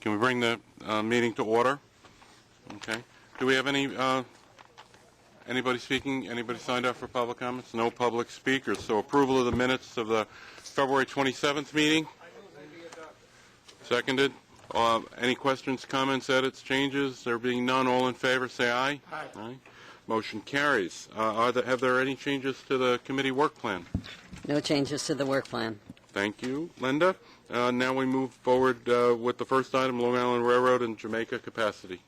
Can we bring the meeting to order? Okay. Do we have anybody speaking? Anybody signed up for public comments? No public speakers. So approval of the minutes of the February 27th meeting? Seconded. Any questions, comments, edits, changes? There being none, all in favor, say aye. Aye. Aye. Motion carries. Have there any changes to the committee work plan? No changes to the work plan. Thank you, Linda. Now we move forward with the first item, Long Island Railroad and Jamaica capacity.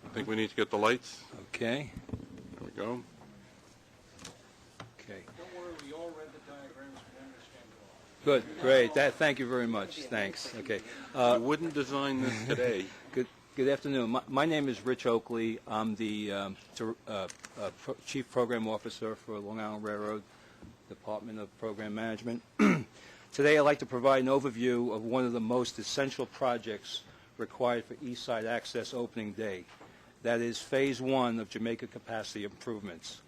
I think we need to get the lights. Okay. There we go. Okay. Don't worry, we all read the diagrams, we understand it all. Good. Great. Thank you very much. Thanks. Okay. You wouldn't design this today. Good afternoon. My name is Rich Oakley. I'm the Chief Program Officer for Long Island Railroad Department of Program Management. Today I'd like to provide an overview of one of the most essential projects required for East Side Access opening day. That is Phase 1 of Jamaica capacity improvements.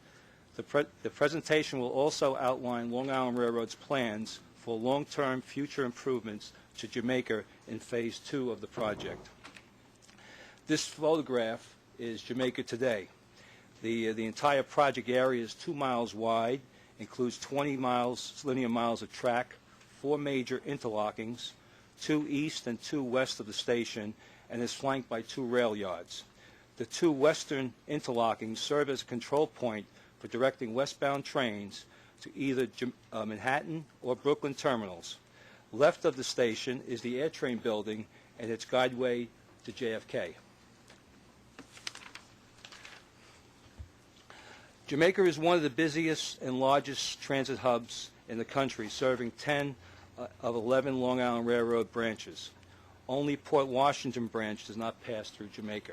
The presentation will also outline Long Island Railroad's plans for long-term future improvements to Jamaica in Phase 2 of the project. This photograph is Jamaica today. The entire project area is 2 miles wide, includes 20 linear miles of track, 4 major interlockings, 2 east and 2 west of the station, and is flanked by 2 rail yards. The 2 western interlockings serve as a control point for directing westbound trains to either Manhattan or Brooklyn terminals. Left of the station is the Air Train building and its guideway to JFK. Jamaica is one of the busiest and largest transit hubs in the country, serving 10 of 11 Long Island Railroad branches. Only Port Washington branch does not pass through Jamaica.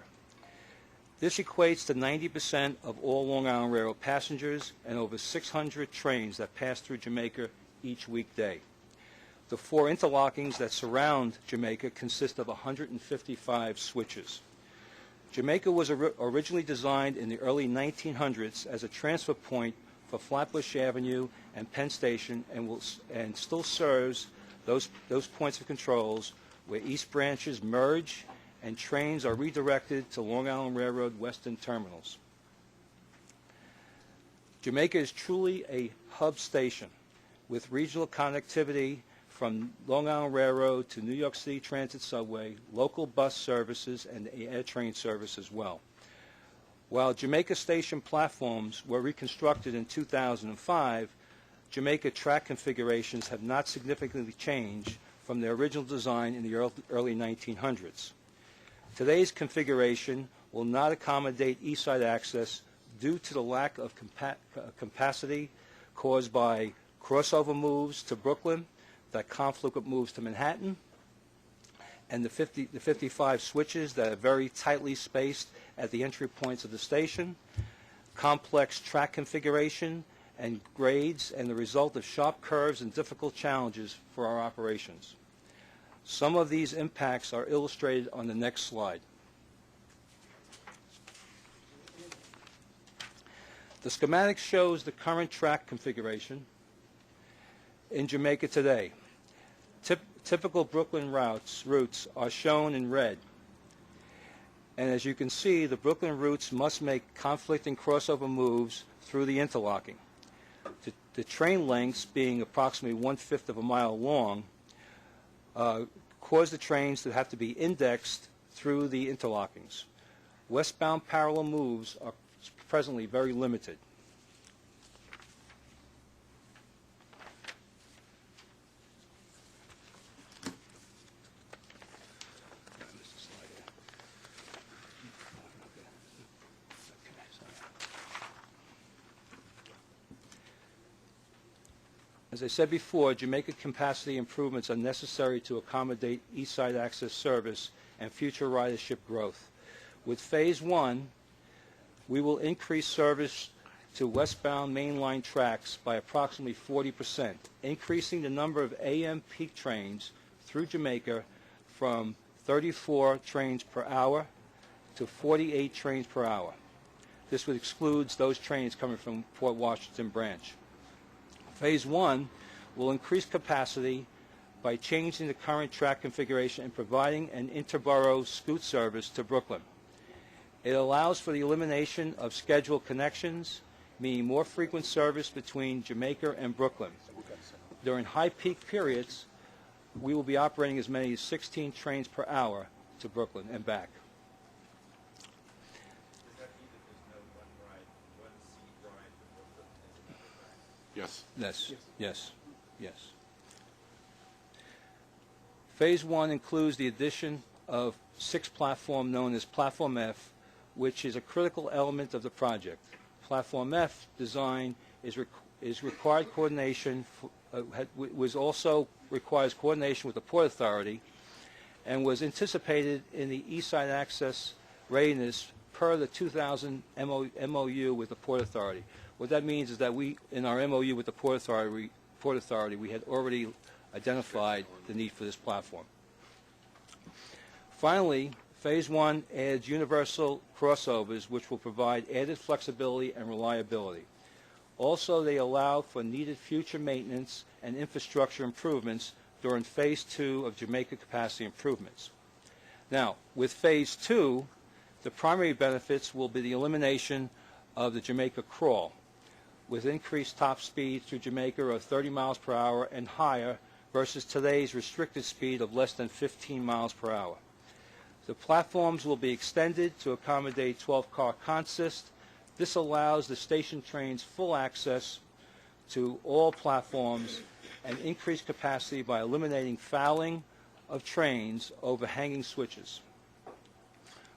This equates to 90% of all Long Island Railroad passengers and over 600 trains that pass through Jamaica each weekday. The 4 interlockings that surround Jamaica consist of 155 switches. Jamaica was originally designed in the early 1900s as a transfer point for Flatbush Avenue and Penn Station, and still serves those points of controls where east branches merge and trains are redirected to Long Island Railroad Western terminals. Jamaica is truly a hub station with regional connectivity from Long Island Railroad to New York City Transit Subway, local bus services, and air train service as well. While Jamaica Station platforms were reconstructed in 2005, Jamaica track configurations have not significantly changed from their original design in the early 1900s. Today's configuration will not accommodate East Side access due to the lack of capacity caused by crossover moves to Brooklyn, that conflict with moves to Manhattan, and the 55 switches that are very tightly spaced at the entry points of the station, complex track configuration and grades, and the result of sharp curves and difficult challenges for our operations. Some of these impacts are illustrated on the next slide. The schematic shows the current track configuration in Jamaica today. Typical Brooklyn routes are shown in red. And as you can see, the Brooklyn routes must make conflicting crossover moves through the interlocking. The train lengths, being approximately 1/5 of a mile long, cause the trains to have to be indexed through the interlockings. Westbound parallel moves are presently very limited. As I said before, Jamaica capacity improvements are necessary to accommodate East Side access service and future ridership growth. With Phase 1, we will increase service to westbound mainline tracks by approximately 40%, increasing the number of AM peak trains through Jamaica from 34 trains per hour to 48 trains per hour. This would exclude those trains coming from Port Washington branch. Phase 1 will increase capacity by changing the current track configuration and providing an interborough scoot service to Brooklyn. It allows for the elimination of scheduled connections, meaning more frequent service between Jamaica and Brooklyn. During high peak periods, we will be operating as many as 16 trains per hour to Brooklyn and back. Yes. Yes, yes, yes. Phase 1 includes the addition of 6th platform known as Platform F, which is a critical element of the project. Platform F design is required coordination, requires coordination with the Port Authority, and was anticipated in the East Side Access readiness per the 2000 MOU with the Port Authority. What that means is that in our MOU with the Port Authority, we had already identified the need for this platform. Finally, Phase 1 adds universal crossovers, which will provide added flexibility and reliability. Also, they allow for needed future maintenance and infrastructure improvements during Phase 2 of Jamaica capacity improvements. Now, with Phase 2, the primary benefits will be the elimination of the Jamaica crawl, with increased top speed through Jamaica of 30 miles per hour and higher versus today's restricted speed of less than 15 miles per hour. The platforms will be extended to accommodate 12-car consist. This allows the station trains full access to all platforms and increased capacity by eliminating fouling of trains over hanging switches.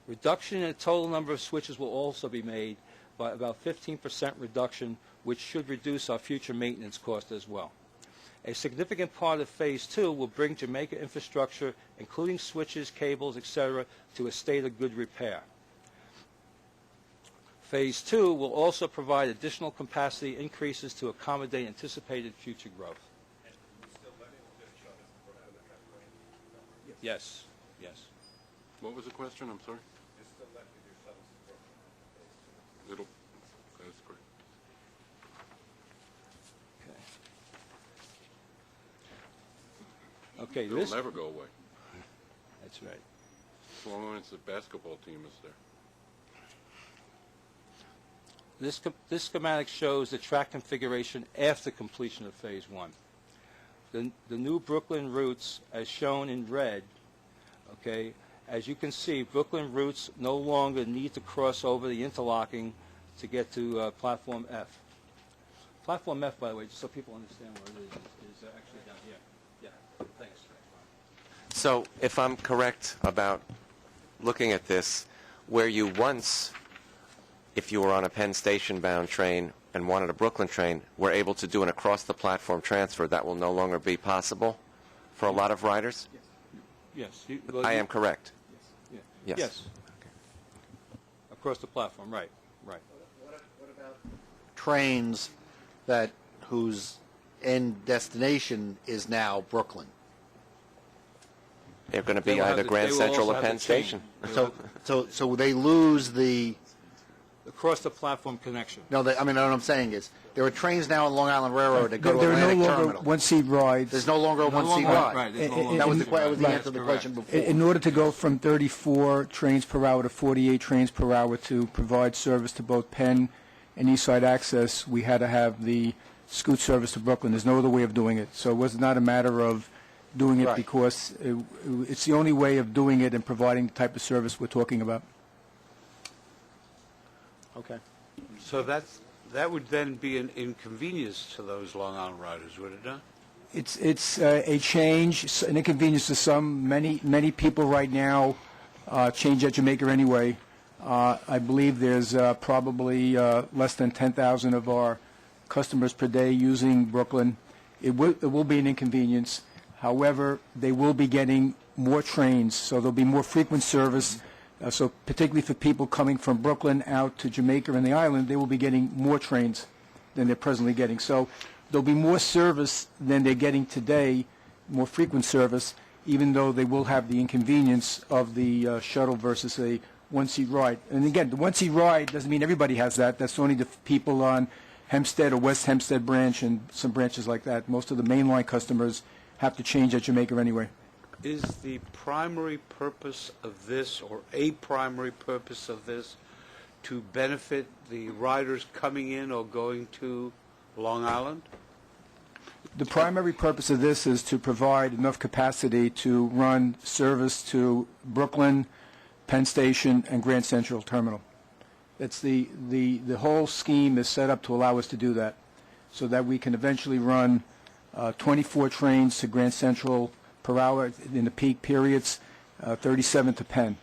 Reduction in the total number of switches will also be made by about 15% reduction, which should reduce our future maintenance cost as well. A significant part of Phase 2 will bring Jamaica infrastructure, including switches, cables, etc., to a state of good repair. Phase 2 will also provide additional capacity increases to accommodate anticipated future growth. Yes, yes. What was the question? I'm sorry. It'll. That's correct. Okay, It'll this, never go away. that's right. As long as the basketball team is there. This schematic shows the track configuration after completion of Phase 1. The new Brooklyn routes, as shown in red, okay, as you can see, Brooklyn routes no longer need to cross over the interlocking to get to Platform F. Platform F, by the way, just so people understand where it is actually down here. Yeah, thanks. So if I'm correct about looking at this, where you once, if you were on a Penn Station-bound train and wanted a Brooklyn train, were able to do an across-the-platform transfer, that will no longer be possible for a lot of riders? Yes. I am correct. Yes. Yes. Okay. Across the platform, right, right. What about trains whose end destination is now Brooklyn? They're going to They be will have either the- Grand they will Central also or have Penn the chain. Station. So they lose the. Across the platform connection. No, I mean, what I'm saying is there are trains now on Long Island Railroad that go to There are no Atlantic longer Terminal. one-seat rides. There's no longer a No one-seat longer- ride. right, there's no And- longer That was and- the answer to the Right, question correct. before. In order to go from 34 trains per hour to 48 trains per hour to provide service to both Penn and East Side Access, we had to have the scoot service to Brooklyn. There's no other way of doing it. So it was not a matter of doing it Right. because it's the only way of doing it and providing the type of service we're talking about. Okay. So that would then be an inconvenience to those Long Island riders, would it not? It's a change, an inconvenience to some. Many people right now change at Jamaica anyway. I believe there's probably less than 10,000 of our customers per day using Brooklyn. It will be an inconvenience. However, they will be getting more trains, so there'll be more frequent service. So particularly for people coming from Brooklyn out to Jamaica and the island, they will be getting more trains than they're presently getting. So there'll be more service than they're getting today, more frequent service, even though they will have the inconvenience of the shuttle versus a one-seat ride. And again, the one-seat ride doesn't mean everybody has that. That's only the people on Hempstead or West Hempstead branch and some branches like that. Most of the mainline customers have to change at Jamaica anyway. Is the primary purpose of this, or a primary purpose of this, to benefit the riders coming in or going to Long Island? The primary purpose of this is to provide enough capacity to run service to Brooklyn, Penn Station, and Grand Central Terminal. It's the whole scheme is set up to allow us to do that, so that we can eventually run 24 trains to Grand Central per hour in the peak periods, 37 to Penn,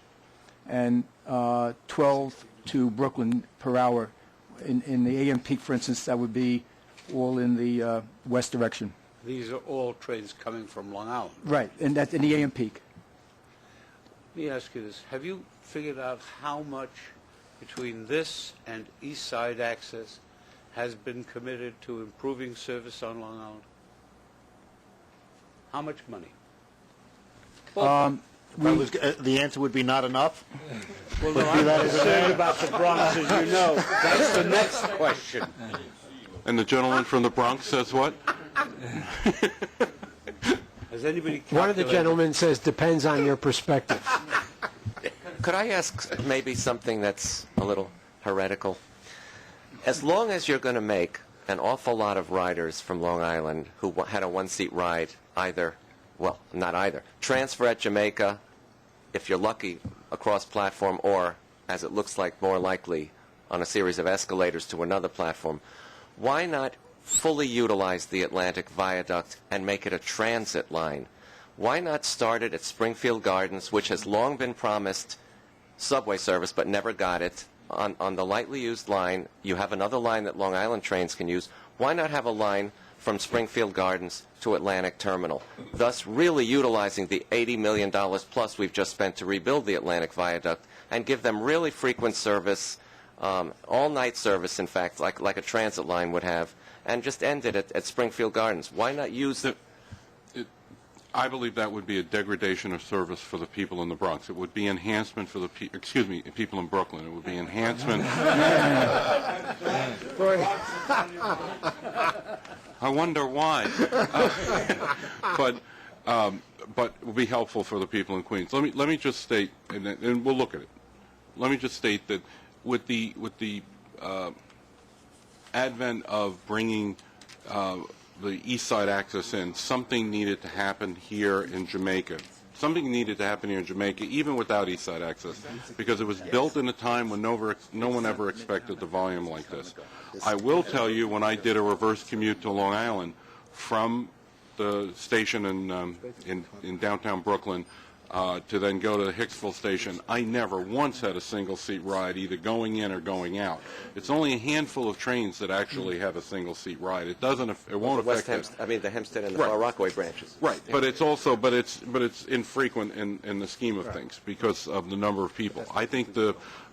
and 12 to Brooklyn per hour. In the AM peak, for instance, that would be all in the west direction. These are all trains coming from Long Island. Right, and that's in the AM peak. Let me ask you this. Have you figured out how much between this and East Side access has been committed to improving service on Long Island? How much money? The answer would be not enough. Well, no, I'm concerned about the Bronx, as you know. That's the next question. And the gentleman from the Bronx says what? Has anybody One of the calculated- gentlemen says depends on your perspective. Could I ask maybe something that's a little heretical? As long as you're going to make an awful lot of riders from Long Island who had a one-seat ride either, well, not either, transfer at Jamaica, if you're lucky, across platform, or, as it looks like more likely, on a series of escalators to another platform, why not fully utilize the Atlantic Viaduct and make it a transit line? Why not start it at Springfield Gardens, which has long been promised subway service but never got it? On the lightly used line, you have another line that Long Island trains can use. Why not have a line from Springfield Gardens to Atlantic Terminal, thus really utilizing the $80 million plus we've just spent to rebuild the Atlantic Viaduct, and give them really frequent service, all-night service, in fact, like a transit line would have, and just end it at Springfield Gardens? Why not use the... I believe that would be a degradation of service for the people in the Bronx. It would be enhancement for the people in Brooklyn. It would be enhancement. I wonder why. But it would be helpful for the people in Queens. Let me just state, and we'll look at it. Let me just state that with the advent of bringing the East Side access in, something needed to happen here in Jamaica. Something needed to happen here in Jamaica, even without East Side access, because it was built in a time when no one ever expected the volume like this. I will tell you, when I did a reverse commute to Long Island from the station in downtown Brooklyn to then go to the Hicksville station, I never once had a single-seat ride, either going in or going out. It's only a handful of trains that actually have a single-seat ride. It doesn't. It won't affect the Hempstead and the Right. Far Rockaway branches. Right, but it's also, but it's infrequent in the scheme of things because of the number of people. I think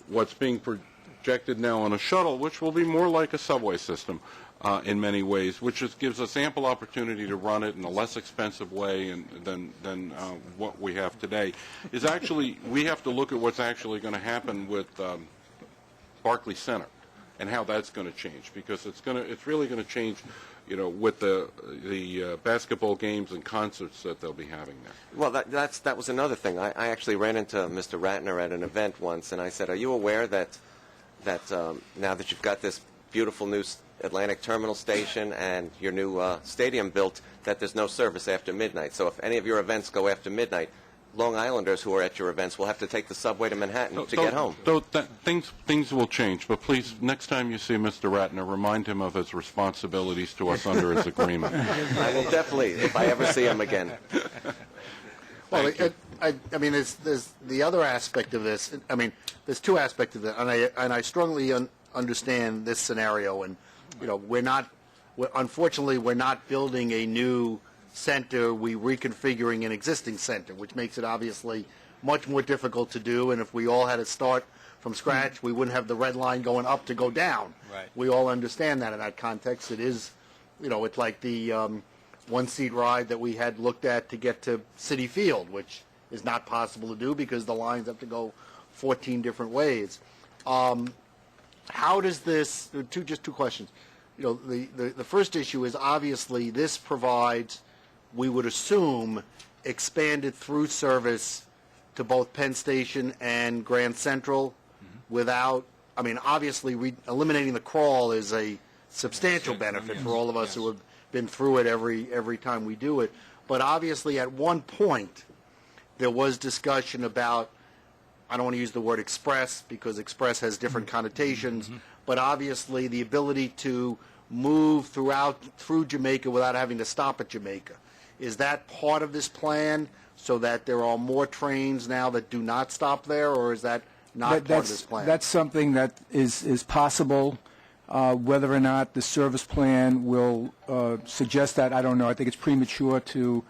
what's being projected now on a shuttle, which will be more like a subway system in many ways, which just gives us ample opportunity to run it in a less expensive way than what we have today, is actually, we have to look at what's actually going to happen with Barclay Center and how that's going to change, because it's really going to change, with the basketball games and concerts that they'll be having there. Well, that was another thing. I actually ran into Mr. Ratner at an event once, and I said, "Are you aware that now that you've got this beautiful new Atlantic Terminal station and your new stadium built, that there's no service after midnight? So if any of your events go after midnight, Long Islanders who are at your events will have to take the subway to Manhattan to get home." Things will change, but please, next time you see Mr. Ratner, remind him of his responsibilities to us under his agreement. I will definitely, if I ever see him again. Well, I mean, there's the other aspect of this. I mean, there's two aspects of it, and I strongly understand this scenario. And unfortunately, we're not building a new center. We're reconfiguring an existing center, which makes it obviously much more difficult to do. And if we all had to start from scratch, we wouldn't have the red line going up to go down. Right. We all understand that in that context. It is, it's like the one-seat ride that we had looked at to get to Citi Field, which is not possible to do because the lines have to go 14 different ways. How does this? Just two questions. The first issue is obviously this provides we would assume, expanded through service to both Penn Station and Grand Central without, I mean, obviously, eliminating the crawl is a substantial benefit for all of us who have been through it every time we do it. But obviously, at one point, there was discussion about, I don't want to use the word express because express has different connotations, but obviously the ability to move through Jamaica without having to stop at Jamaica. Is that part of this plan so that there are more trains now that do not stop there, or is that not part of this plan? That's something that is possible. Whether or not the service plan will suggest that, I don't know. I think it's premature to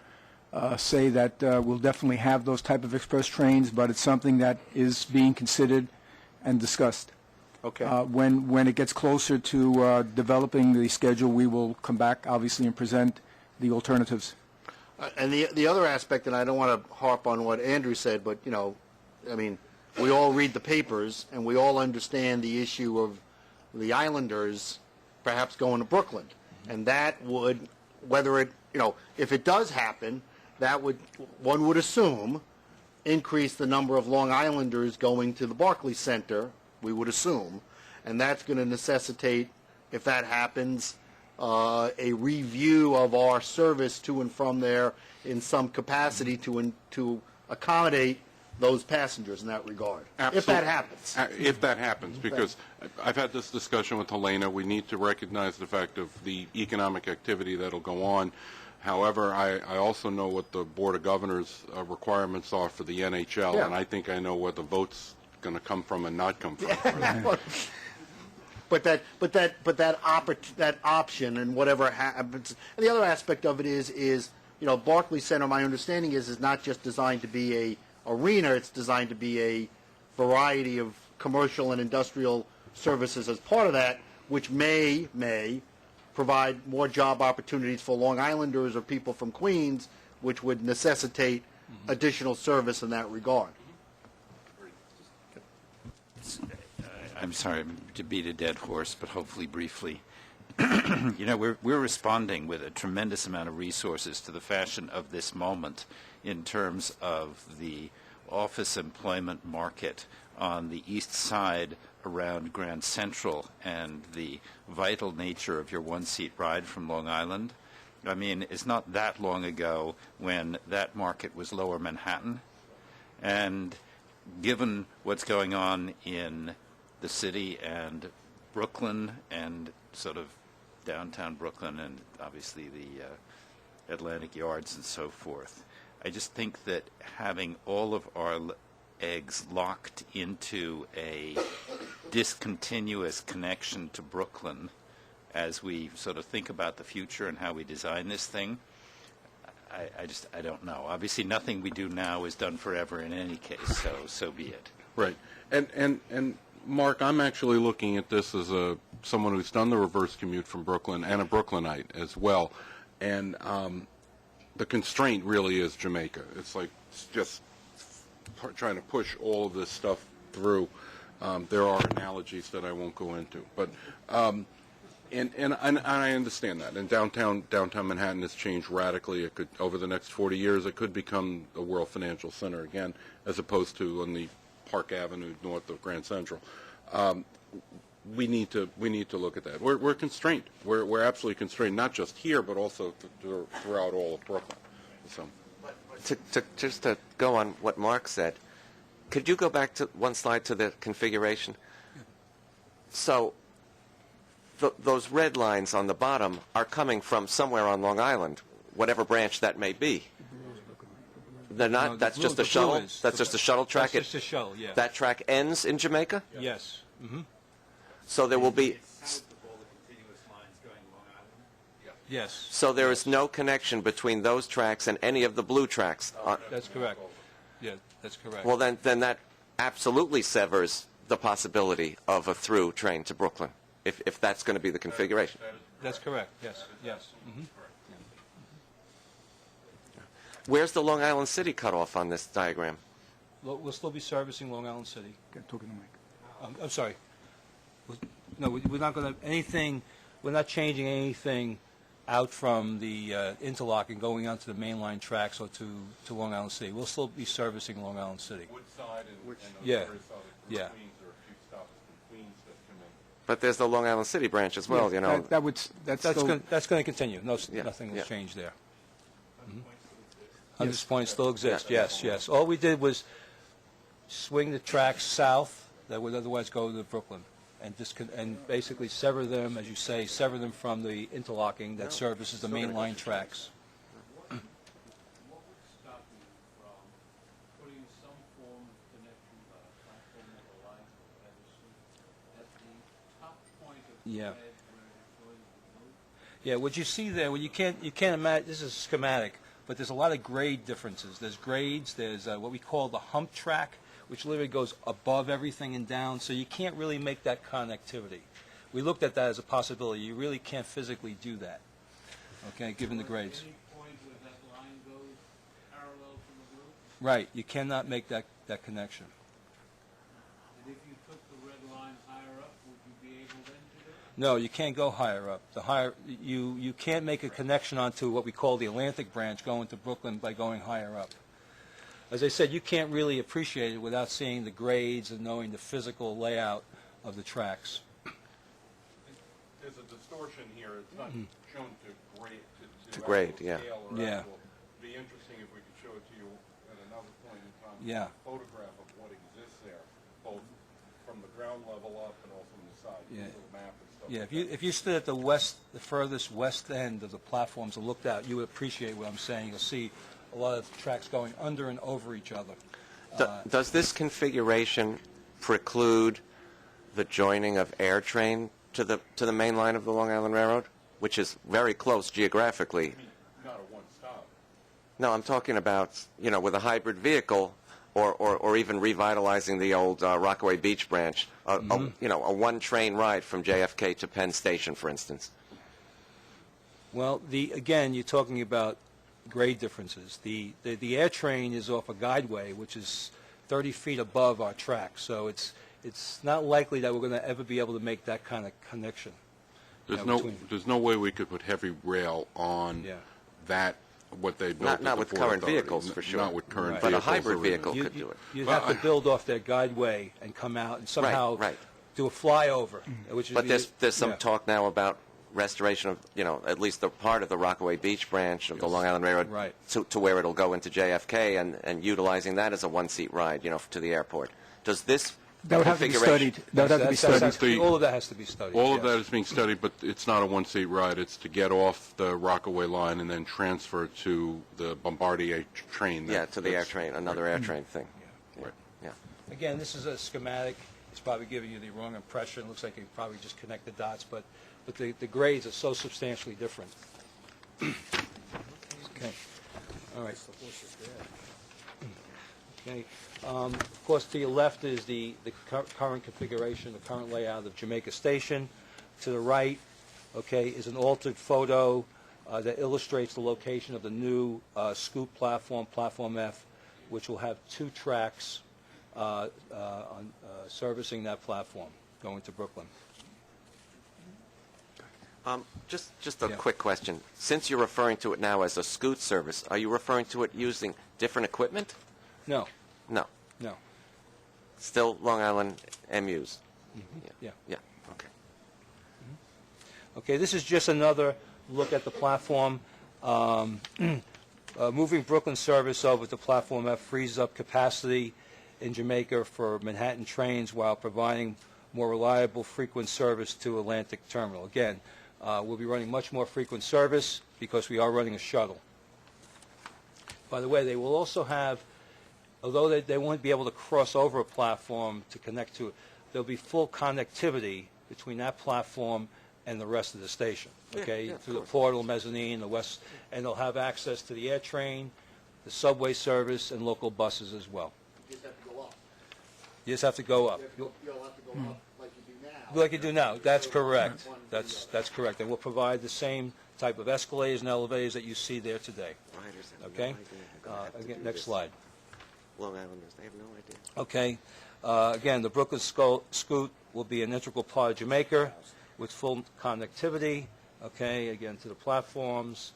say that we'll definitely have those type of express trains, but it's something that is being considered and discussed. Okay. When it gets closer to developing the schedule, we will come back, obviously, and present the alternatives. And the other aspect, and I don't want to harp on what Andrew said, but, you know, I mean, we all read the papers, and we all understand the issue of the Islanders perhaps going to Brooklyn. And that would, whether it, you know, if it does happen, that would, one would assume, increase the number of Long Islanders going to the Barclays Center, we would assume. And that's going to necessitate, if that happens, a review of our service to and from there in some capacity to accommodate those passengers in that regard. Absolutely. If that happens. If that happens, because I've had this discussion with Helena. We need to recognize the fact of the economic activity that'll go on. However, I also know what the Board of Governors requirements are for the NHL, Yeah. and I think I know where the vote's going to come from and not come from. But that option and whatever happens. And the other aspect of it is you know, Barclays Center, my understanding is not just designed to be a arena, it's designed to be a variety of commercial and industrial services as part of that, which may provide more job opportunities for Long Islanders or people from Queens, which would necessitate additional service in that regard. I'm sorry to beat a dead horse, but hopefully briefly. You know, we're responding with a tremendous amount of resources to the fashion of this moment in terms of the office employment market on the east side around Grand Central and the vital nature of your one-seat ride from Long Island. I mean, it's not that long ago when that market was Lower Manhattan. And given what's going on in the city and Brooklyn and sort of downtown Brooklyn and obviously the Atlantic Yards and so forth, I just think that having all of our eggs locked into a discontinuous connection to Brooklyn as we sort of think about the future and how we design this thing, I don't know. Obviously, nothing we do now is done forever in any case, so be it. Right. And Mark, I'm actually looking at this as someone who's done the reverse commute from Brooklyn and a Brooklynite as well. And the constraint really is Jamaica. It's like just trying to push all of this stuff through. There are analogies that I won't go into, but and I understand that. And downtown Manhattan has changed radically. It could, over the next 40 years, it could become a world financial center again, as opposed to on the Park Avenue north of Grand Central. We need to look at that. We're constrained. We're absolutely constrained, not just here, but also throughout all of Brooklyn. So, Just to go on what Mark said, could you go back to one slide to the configuration? So those red lines on the bottom are coming from somewhere on Long Island, whatever branch that may be. They're not. No, that's just a shuttle. That's just a shuttle track. That's just a shuttle. Yeah. That track ends in Jamaica. Yes. Mm-hmm. So there will be. Yes. So there is no connection between those tracks and any of the blue tracks. That's correct. Yeah, that's correct. Well, then that absolutely severs the possibility of a through train to Brooklyn, if that's going to be the configuration. That's correct. Yes. Yes. Mm-hmm. Where's the Long Island City cutoff on this diagram? We'll still be servicing Long Island City. Talking to Mike. I'm sorry. No, we're not going to anything. We're not changing anything out from the interlock and going onto the mainline tracks or to Long Island City. We'll still be servicing Long Island City. Woodside and Yeah. various other Yeah. Queens, there are a few stops from Queens that come in. But there's the Long Island City branch as well, you know. That's That's still, going to continue. No, Yeah, nothing will yeah. change there. Hunters Point still exists, yes, yes. All we did was swing the tracks south that would otherwise go to Brooklyn, and and basically sever them, as you say, sever them from the interlocking that services the main line tracks. What would stop you from putting some form of connection by a platform of a line at the top point of the Yeah. bed where it's going to move? Yeah, what you see there, well, you can't imagine. This is a schematic, but there's a lot of grade differences. There's grades. There's what we call the hump track, which literally goes above everything and down. So you can't really make that connectivity. We looked at that as a possibility. You really can't physically do that. Okay, given the grades. Any point where that line goes parallel to the roof? Right. You cannot make that connection. And if you took the red line higher up, would you be able then to do it? No, you can't go higher up. The higher you can't make a connection onto what we call the Atlantic branch going to Brooklyn by going higher up. As I said, you can't really appreciate it without seeing the grades and knowing the physical layout of the tracks. There's a distortion here. It's not shown to grade. To grade, actual yeah. scale or Yeah. actual- It'd be interesting if we could show it to you at another point in time. Yeah. A photograph of what exists there, both from the ground level up and also from the side. Yeah. A little map and stuff. Yeah, like if you stood at the furthest west end of the platforms and looked out, you would appreciate what I'm saying. You'll see a lot of tracks going under and over each other. Does this configuration preclude the joining of AirTrain to the main line of the Long Island Railroad, which is very close geographically? Not a one-stop. No, I'm talking about, you know, with a hybrid vehicle or even revitalizing the old Rockaway Beach branch, you know, a one-train ride from JFK to Penn Station, for instance. Well, again, you're talking about grade differences. The air train is off a guideway, which is 30 feet above our track, so it's not likely that we're going to ever be able to make that kind of connection. There's no way we could put heavy rail on Yeah. that, what they built. Not at the with Port current Authority. vehicles, for sure. Not with current Right. But a vehicles. hybrid or- vehicle could do it. You'd Well, have to build off their guideway and come out and somehow right. do a flyover, which is But there's some yeah. talk now about restoration of, you know, at least the part of the Rockaway Beach branch of the Long Island Railroad Right. to where it'll go into JFK and utilizing that as a one-seat ride, you know, to the airport. Does this that would have to be configuration- studied. That would have to be That's- studied. all of that has to be studied. All of yes. that is being studied, but it's not a one-seat ride. It's to get off the Rockaway line and then transfer to the Bombardier train. Yeah, to the air that's- train, another air train thing. Right. Yeah. Again, this is a schematic. It's probably giving you the wrong impression. It looks like you can probably just connect the dots, but the grades are so substantially different. Okay. All right. Okay. Of course, to your left is the current configuration, the current layout of Jamaica Station. To the right, okay, is an altered photo that illustrates the location of the new scoop platform, Platform F, which will have two tracks servicing that platform going to Brooklyn. Just a Yeah. quick question. Since you're referring to it now as a scoot service, are you referring to it using different equipment? No, No. no. Still Long Island MUs? Yeah. Yeah, okay. Okay, this is just another look at the platform. Moving Brooklyn service over to Platform F frees up capacity in Jamaica for Manhattan trains while providing more reliable, frequent service to Atlantic Terminal. Again, we'll be running much more frequent service because we are running a shuttle. By the way, they will also have, although they won't be able to cross over a platform to connect to it, there'll be full connectivity between that platform and the rest of the station, okay? yeah, of Through the course. portal, mezzanine, the west, and they'll have access to the air train, the subway service, and local buses as well. You just have to go up. You just have to go up. You'll have to go up like you do now. Like you do now, that's correct. That's correct. And we'll provide the same type of escalators and elevators that you see there today, Riders have okay? no idea they're gonna have to Again, do next this. slide. Long Islanders, they have no idea. Okay. Again, the Brooklyn Scoot will be an integral part of Jamaica with full connectivity. okay, again, to the platforms,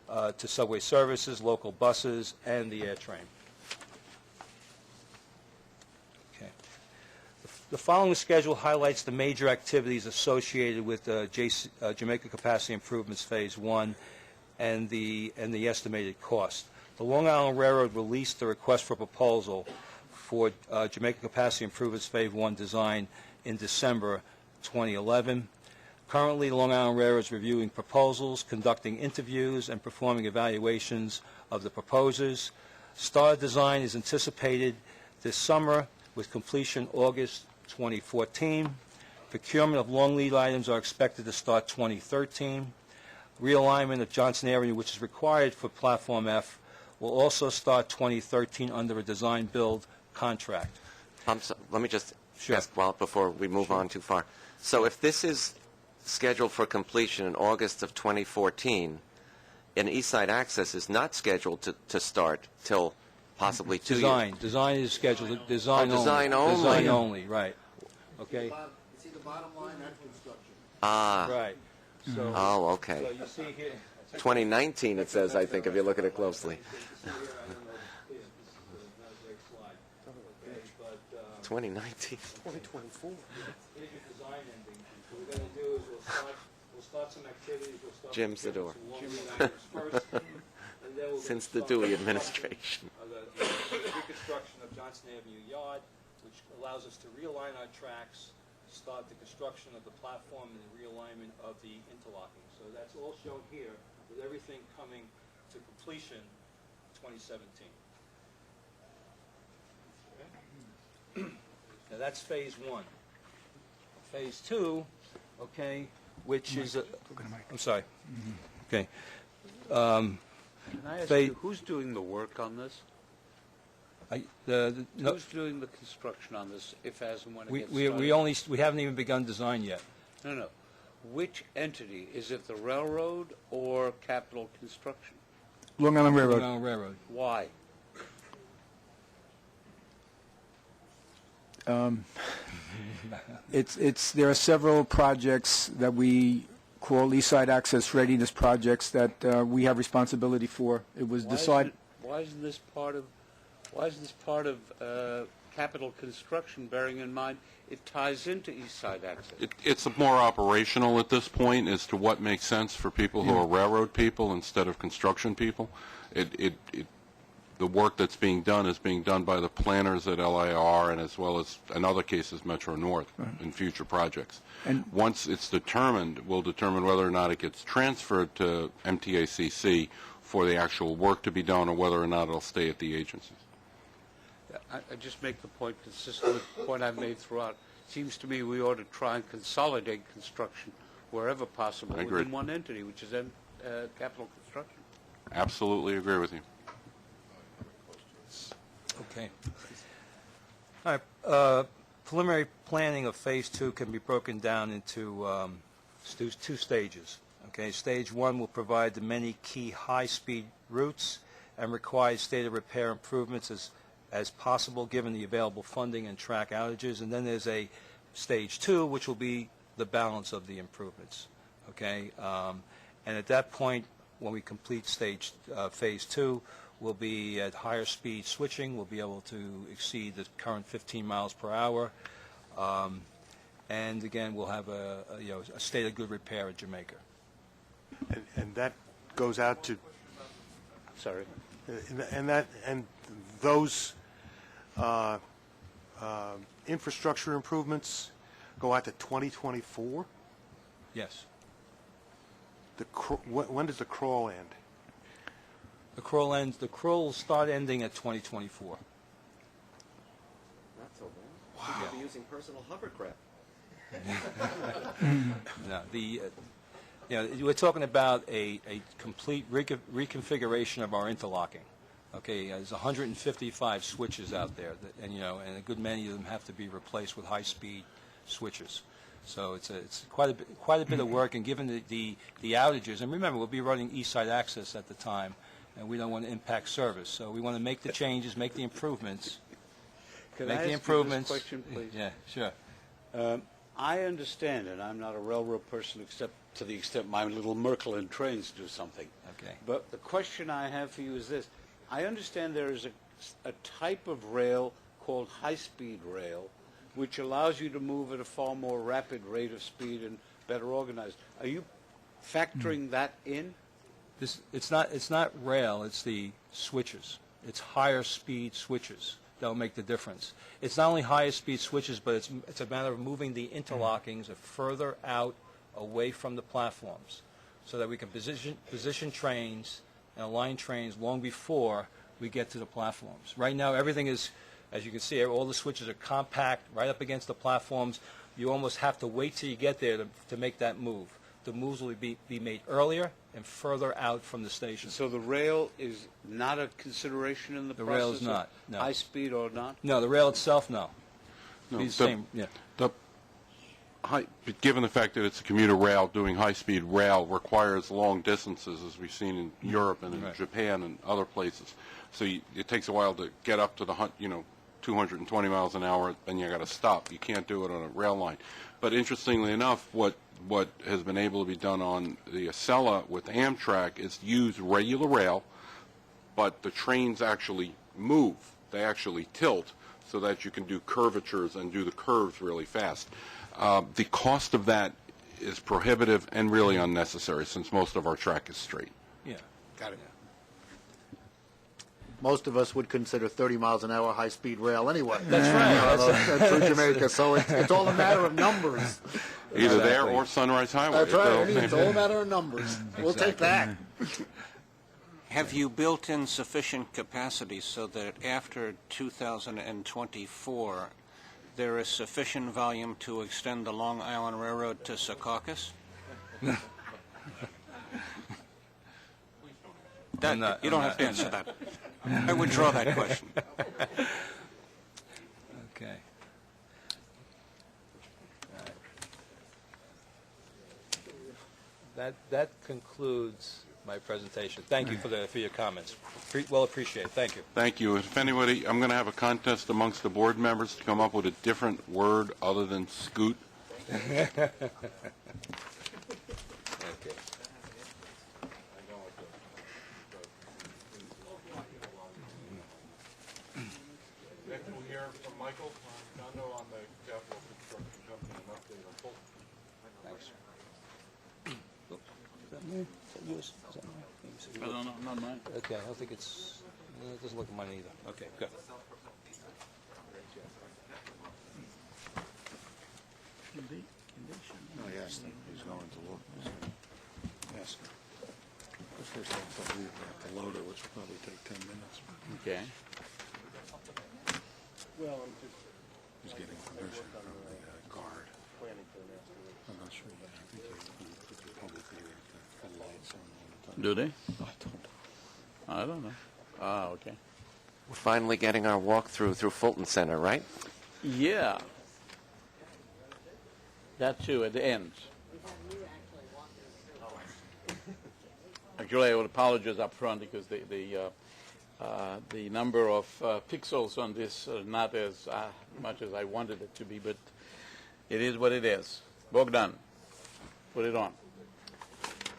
to subway services, local buses, and the air train. Okay. The following schedule highlights the major activities associated with Jamaica Capacity Improvements Phase 1 and the estimated cost. The Long Island Railroad released the request for proposal for Jamaica Capacity Improvements Phase 1 design in December 2011. Currently, the Long Island Railroad is reviewing proposals, conducting interviews, and performing evaluations of the proposers. Start design is anticipated this summer with completion August 2014. Procurement of long lead items are expected to start 2013. Realignment of Johnson Avenue, which is required for Platform F, will also start 2013 under a design-build contract. Let me just Sure. ask before we move on too far. So if this is scheduled for completion in August of 2014, and East Side Access is not scheduled to start till possibly 2 years. Design is scheduled, design only. design only. Design only, right. Okay, See the bottom line, that's construction. right. So, Oh, okay. so you see here. 2019 it says, I think, if you look at it closely. 2019. 2024. Here's your design ending. What we're going to do is we'll start some activities. We'll start Jim Sidor. some long lead items first, and then we're Since gonna the start Dewey administration. the reconstruction of Johnson Avenue Yard, which allows us to realign our tracks, start the construction of the platform and the realignment of the interlocking. So that's all shown here with everything coming to completion 2017. Now that's phase 1. Phase 2, okay, which is, I'm sorry. Okay. Can I ask They- you, who's doing the work on this? No, Who's doing the construction on this, if, as, and when it we gets we started? we haven't even begun design yet. No. Which entity? Is it the railroad or Capital Construction? Long Island Railroad. Long Island Railroad. Why? There are several projects that we call East Side Access Readiness Projects that we have responsibility for. It was decided. Why isn't this part of Capital Construction, bearing in mind it ties into East Side Access? It's more operational at this point as to what makes sense for people who are railroad people instead of construction people. The work that's being done is being done by the planners at LIR and as well as, in other cases, Metro North in future projects. And once it's determined, we'll determine whether or not it gets transferred to MTACC for the actual work to be done or whether or not it'll stay at the agencies. I just make the point consistent with the point I've made throughout. Seems to me we ought to try and consolidate construction wherever possible I agree. within one entity, which is Capital Construction. Absolutely agree with you. Okay. All right. Preliminary planning of Phase 2 can be broken down into two stages. Okay. Stage 1 will provide the many key high-speed routes and requires state of repair improvements as possible given the available funding and track outages. And then there's a Stage 2, which will be the balance of the improvements. Okay. And at that point, when we complete Phase 2, we'll be at higher speed switching. We'll be able to exceed the current 15 miles per hour. And again, we'll have a state of good repair at Jamaica. And that goes out to, Sorry. and those infrastructure improvements go out to 2024? Yes. When does the crawl end? The crawl will start ending at 2024. Not so bad. Wow. You'll be using personal hovercraft. No, we're talking about a complete reconfiguration of our interlocking. Okay, there's 155 switches out there, and a good many of them have to be replaced with high-speed switches. So it's quite a bit of work, and given the outages, and remember we'll be running East Side Access at the time, and we don't want to impact service. So we want to make the changes, make the improvements. Can Make I the ask improvements. you this question, please? Yeah, sure. I understand, and I'm not a railroad person except to the extent my little Merkle trains do something. Okay. But the question I have for you is this. I understand there is a type of rail called high-speed rail, which allows you to move at a far more rapid rate of speed and better organized. Are you factoring that in? It's not rail, it's the switches. It's higher speed switches that'll make the difference. It's not only higher speed switches, but it's a matter of moving the interlockings further out away from the platforms so that we can position trains and align trains long before we get to the platforms. Right now, everything is, as you can see, all the switches are compact, right up against the platforms. You almost have to wait till you get there to make that move. The moves will be made earlier and further out from the station. So the rail is not a consideration in the process? The rail is not, no. High speed or not? No, the rail itself, no. No, Be the same, yeah. Given the fact that it's a commuter rail, doing high-speed rail requires long distances, as we've seen in Europe and in Right. Japan and other places. So it takes a while to get up to the 220 miles an hour, then you got to stop. You can't do it on a rail line. But interestingly enough, what has been able to be done on the Acela with Amtrak is use regular rail, but the trains actually move. They actually tilt so that you can do curvatures and do the curves really fast. The cost of that is prohibitive and really unnecessary since most of our track is straight. Yeah. Got it. Most of us would consider 30 miles an hour high-speed rail anyway. That's right. Through Jamaica, so it's all a matter of numbers. Either there Exactly. or Sunrise Highway. That's right. If they'll- It's all a matter of numbers. We'll take that. Have you built in sufficient capacity so that after 2024, there is sufficient volume to extend the Long Island Railroad to Secaucus? I'm not- You don't I'm have to not- answer that. I withdraw that question. Okay. That concludes my presentation. Thank you for your comments. Well appreciated. Thank you. Thank you. If anybody, I'm going to have a contest amongst the board members to come up with a different word other than scoot. Okay. Next we'll hear from Michael Condo on the capital construction company and update on Fulton. Thanks. Oh, is that me? Is that yours? Is that mine? I don't know, not mine. Okay, I don't think it's, it doesn't look like mine either. Okay, good. Oh, yes, he's going to look. Yes. First, I believe we have to load it, which will probably take 10 minutes. Okay. Well, he's getting permission from the guard. I'm not sure yet. I think they put the public there, the lights on all the time. Do they? I don't know. I don't know. Ah, okay. We're finally getting our walkthrough through Fulton Center, right? Yeah. That too, at the end. Actually, I would apologize up front because the number of pixels on this are not as much as I wanted it to be, but it is what it is. Bogdan, put it on.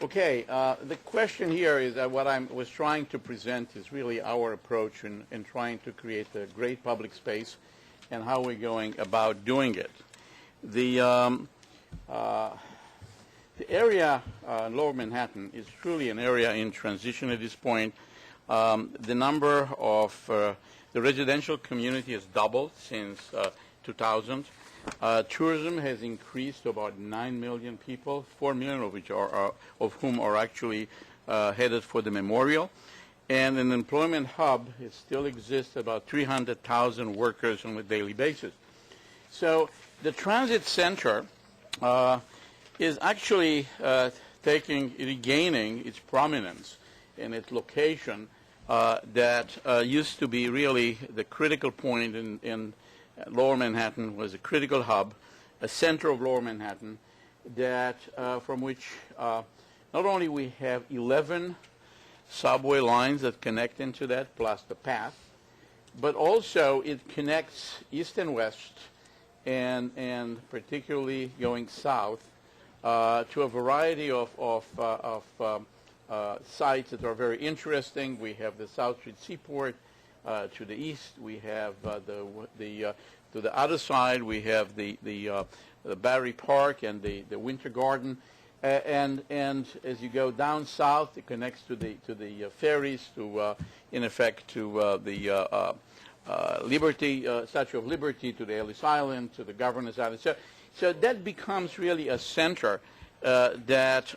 Okay, the question here is that what I was trying to present is really our approach in trying to create a great public space and how we're going about doing it. The area in Lower Manhattan is truly an area in transition at this point. The number of the residential community has doubled since 2000. Tourism has increased to about 9 million people, 4 million of which of whom are actually headed for the memorial. And an employment hub, it still exists, about 300,000 workers on a daily basis. So the transit center is actually regaining its prominence in its location that used to be really the critical point in Lower Manhattan, was a critical hub, a center of Lower Manhattan, that from which not only we have 11 subway lines that connect into that, plus the path, but also it connects east and west and particularly going south to a variety of sites that are very interesting. We have the South Street Seaport to the east. We have to the other side, we have the Battery Park and the Winter Garden. And as you go down south, it connects to the ferries, to in effect to the Liberty Statue of Liberty, to the Ellis Island, to the Governor's Island. So that becomes really a center that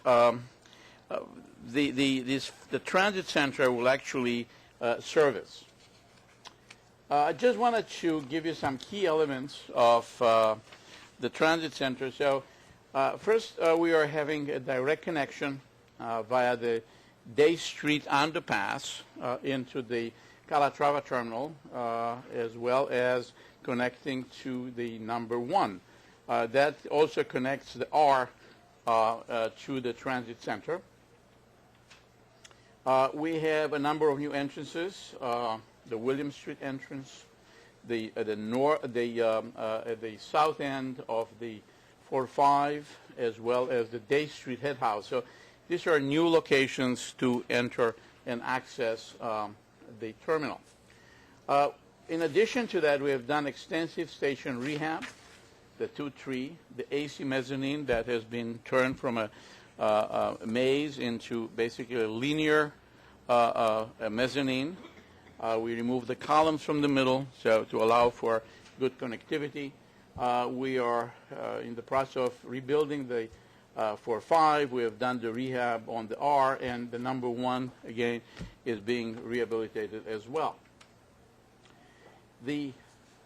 the transit center will actually service. I just wanted to give you some key elements of the transit center. So first, we are having a direct connection via the Day Street underpass into the Calatrava terminal, as well as connecting to the number 1. That also connects the R to the transit center. We have a number of new entrances. The William Street entrance, the south end of the 4-5, as well as the Day Street head house. So these are new locations to enter and access the terminal. In addition to that, we have done extensive station rehab, the 2-3, the AC mezzanine that has been turned from a maze into basically a linear mezzanine. We removed the columns from the middle so to allow for good connectivity. We are in the process of rebuilding the 4-5. We have done the rehab on the R, and the number 1, again, is being rehabilitated as well. The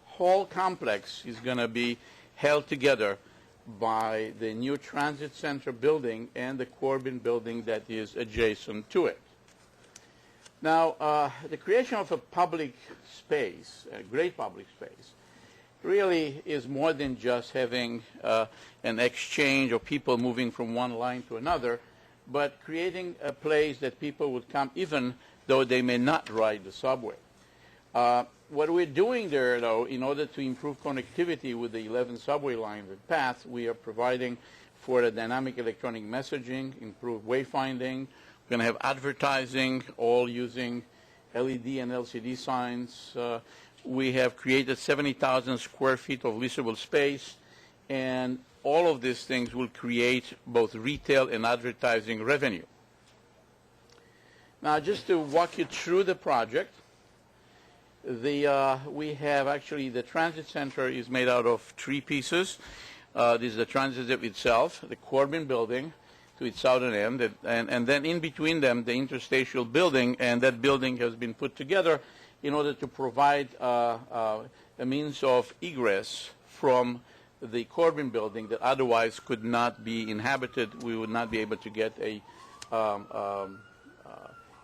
whole complex is going to be held together by the new transit center building and the Corbin building that is adjacent to it. Now, the creation of a public space, a great public space, really is more than just having an exchange of people moving from one line to another, but creating a place that people would come even though they may not ride the subway. What we're doing there, though, in order to improve connectivity with the 11 subway lines and paths, we are providing for the dynamic electronic messaging, improved wayfinding. We're going to have advertising, all using LED and LCD signs. We have created 70,000 square feet of leasable space, and all of these things will create both retail and advertising revenue. Now, just to walk you through the project, we have actually the transit center is made out of 3 pieces. This is the transit itself, the Corbin building to its southern end, and then in between them, the interstitial building, and that building has been put together in order to provide a means of egress from the Corbin building that otherwise could not be inhabited. We would not be able to get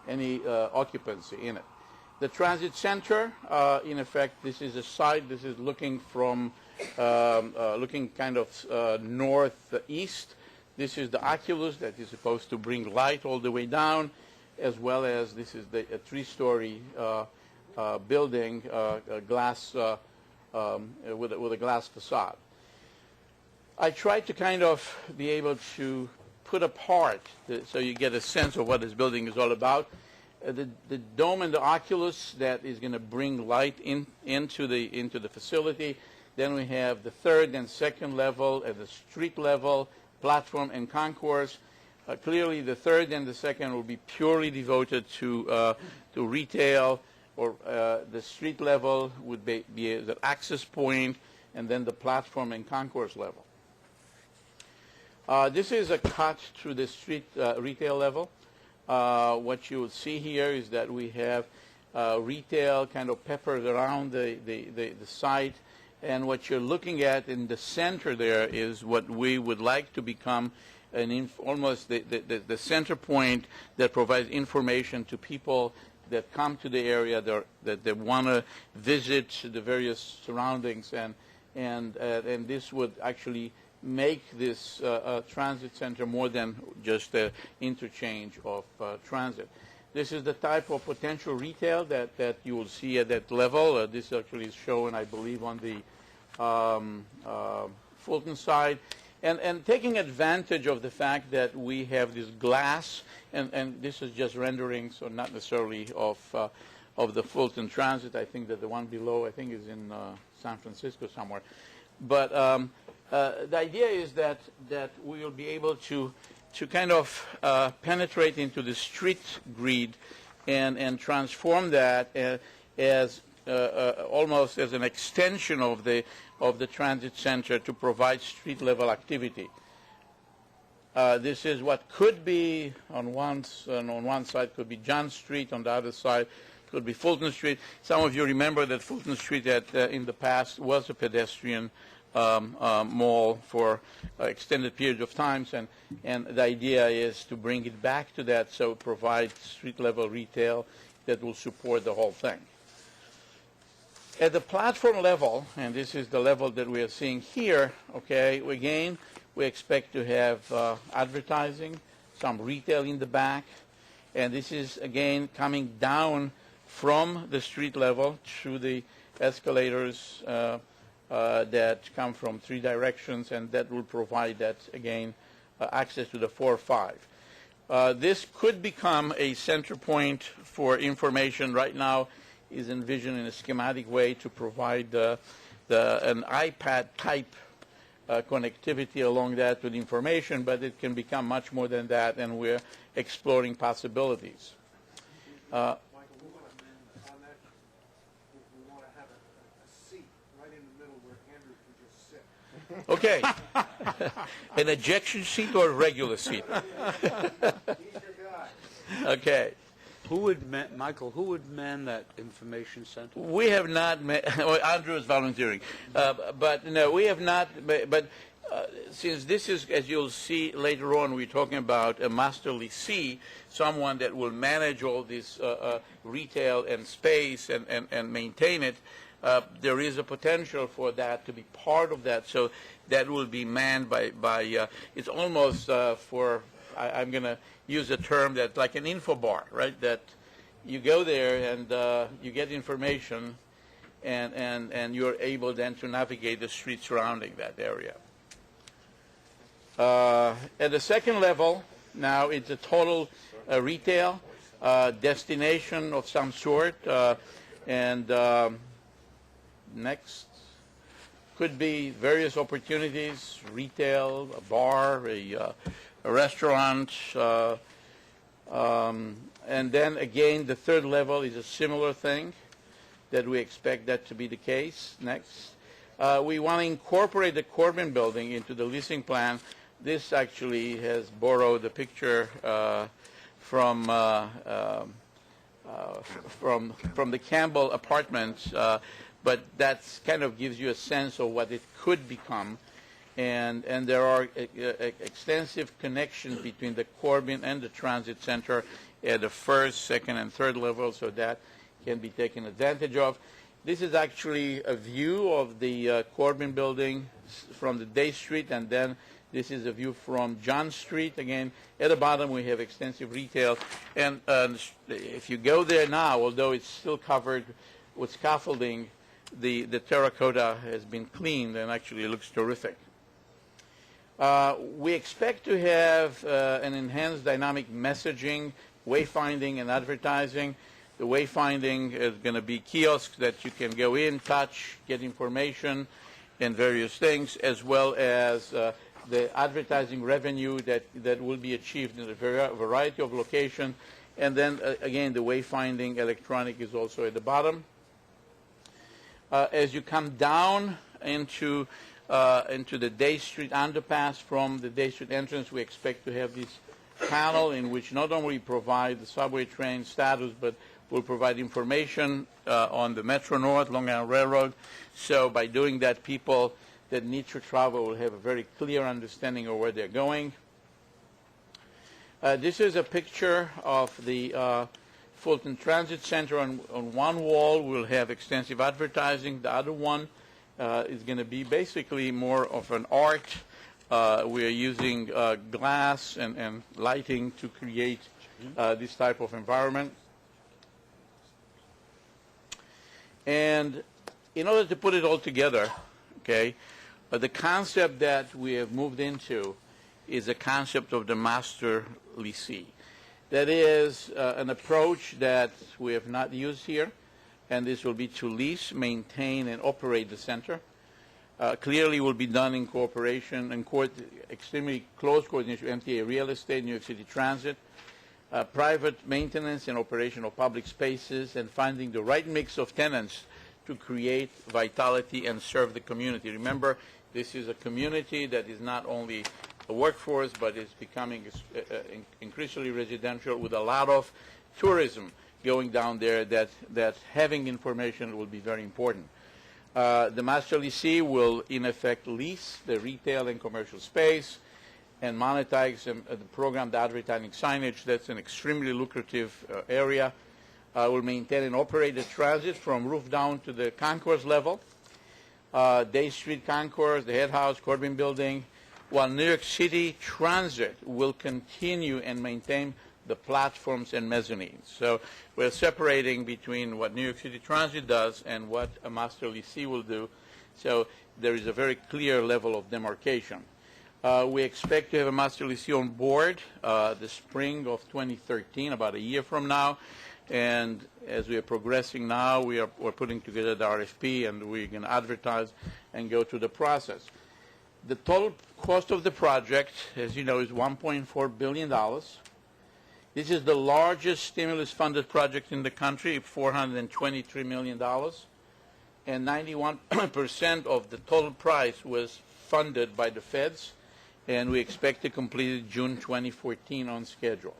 any occupancy in it. The transit center, in effect, this is a site. This is looking from looking kind of northeast. This is the oculus that is supposed to bring light all the way down, as well as this is a 3-story building, glass with a glass facade. I tried to kind of be able to put apart so you get a sense of what this building is all about. The dome and the oculus that is going to bring light into the facility. Then we have the 3rd and 2nd level at the street level, platform and concourse. Clearly, the 3rd and the 2nd will be purely devoted to retail, or the street level would be the access point, and then the platform and concourse level. This is a cut through the street retail level. What you will see here is that we have retail kind of peppered around the site. And what you're looking at in the center there is what we would like to become almost the center point that provides information to people that come to the area that they want to visit the various surroundings, and this would actually make this transit center more than just an interchange of transit. This is the type of potential retail that you will see at that level. This actually is shown, I believe, on the Fulton side, and taking advantage of the fact that we have this glass, and this is just rendering, so not necessarily of the Fulton Transit. I think that the one below, I think, is in San Francisco somewhere. But the idea is that we will be able to kind of penetrate into the street grid and transform that as almost as an extension of the transit center to provide street level activity. This is what could be on one side could be John Street, on the other side could be Fulton Street. Some of you remember that Fulton Street in the past was a pedestrian mall for extended periods of times, and the idea is to bring it back to that, so provide street level retail that will support the whole thing. At the platform level, and this is the level that we are seeing here, okay, again, we expect to have advertising, some retail in the back, and this is, again, coming down from the street level through the escalators that come from 3 directions, and that will provide that, again, access to the 4 or 5. This could become a center point for information. Right now is envisioned in a schematic way to provide an iPad-type connectivity along that with information, but it can become much more than that, and we're exploring possibilities. Michael, we want to amend on that. We want to have a seat right in the middle where Andrew can just sit. Okay. An ejection seat or a regular seat? He's your guy. Okay. Michael, who would man that information center? We have not well, Andrew is volunteering. But no, we have not, but since this is, as you'll see later on, we're talking about a master lessee, someone that will manage all this retail and space and maintain it, there is a potential for that to be part of that. So that will be manned by it's almost I'm going to use a term that's like an info bar, right? That you go there and you get information, and you're able then to navigate the streets surrounding that area. At the second level, now it's a total retail destination of some sort, and next could be various opportunities: retail, a bar, a restaurant, and then again the third level is a similar thing that we expect that to be the case. Next, we want to incorporate the Corbin building into the leasing plan. This actually has borrowed the picture from the Campbell apartments, but that kind of gives you a sense of what it could become. And there are extensive connections between the Corbin and the transit center at the first, second, and third level, so that can be taken advantage of. This is actually a view of the Corbin building from the Day Street, and then this is a view from John Street. Again, at the bottom we have extensive retail, and if you go there now, although it's still covered with scaffolding, the terracotta has been cleaned and actually looks terrific. We expect to have an enhanced dynamic messaging, wayfinding, and advertising. The wayfinding is going to be kiosks that you can go in, touch, get information, and various things, as well as the advertising revenue that will be achieved in a variety of locations. And then, again, the wayfinding electronic is also at the bottom. As you come down into the Day Street underpass from the Day Street entrance, we expect to have this panel in which not only provide the subway train status, but will provide information on the Metro North, Long Island Railroad. So by doing that, people that need to travel will have a very clear understanding of where they're going. This is a picture of the Fulton Transit Center. On one wall, we'll have extensive advertising. The other one is going to be basically more of an art. We are using glass and lighting to create this type of environment. And in order to put it all together, okay? But the concept that we have moved into is a concept of the master leasee. That is an approach that we have not used here, and this will be to lease, maintain, and operate the center. Clearly will be done in cooperation and extremely close coordination with MTA Real Estate, New York City Transit, private maintenance and operation of public spaces, and finding the right mix of tenants to create vitality and serve the community. Remember, this is a community that is not only a workforce, but is becoming increasingly residential with a lot of tourism going down there that having information will be very important. The master leasee will, in effect, lease the retail and commercial space and monetize the program, the advertising signage. That's an extremely lucrative area. Will maintain and operate the transit from roof down to the concourse level. Day Street Concourse, the head house, Corbin Building, while New York City Transit will continue and maintain the platforms and mezzanines. So we're separating between what New York City Transit does and what a master leasee will do. So there is a very clear level of demarcation. We expect to have a master leasee on board the spring of 2013, about a year from now. And as we are progressing now, we're putting together the RFP, and we're going to advertise and go through the process. The total cost of the project, as you know, is $1.4 billion. This is the largest stimulus-funded project in the country, $423 million. And 91% of the total price was funded by the feds, and we expect to complete it June 2014 on schedule.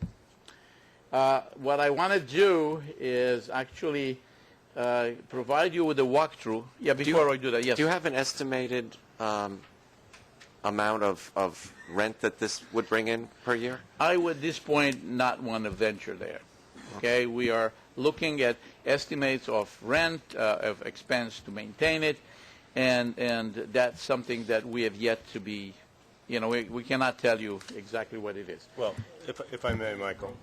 What I want to do is actually provide you with a walkthrough. Yeah, before I do that, yes. Do you have an estimated amount of rent that this would bring in per year? I would, at this point, not want to venture there. Okay, we are looking at estimates of rent, of expense to maintain it, and that's something that we have yet to be, we cannot tell you exactly what it is. Well, if I may, Michael,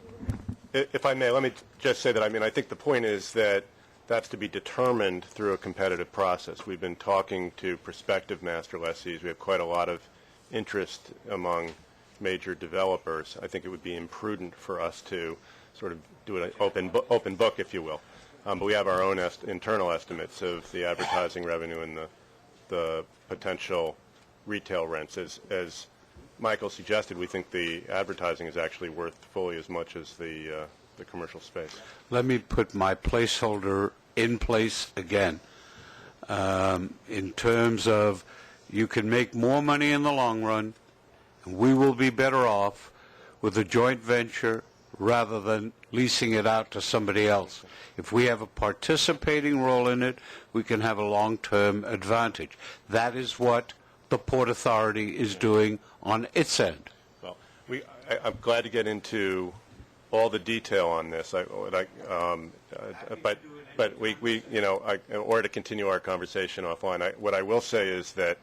if I may, let me just say that, I think the point is that that's to be determined through a competitive process. We've been talking to prospective master lessees. We have quite a lot of interest among major developers. I think it would be imprudent for us to sort of do an open book, if you will. But we have our own internal estimates of the advertising revenue and the potential retail rents. As Michael suggested, we think the advertising is actually worth fully as much as the commercial space. Let me put my placeholder in place again. In terms of you can make more money in the long run, and we will be better off with a joint venture rather than leasing it out to somebody else. If we have a participating role in it, we can have a long-term advantage. That is what the Port Authority is doing on its end. Well, I'm glad to get into all the detail on this. But we in order to continue our conversation offline, what I will say is that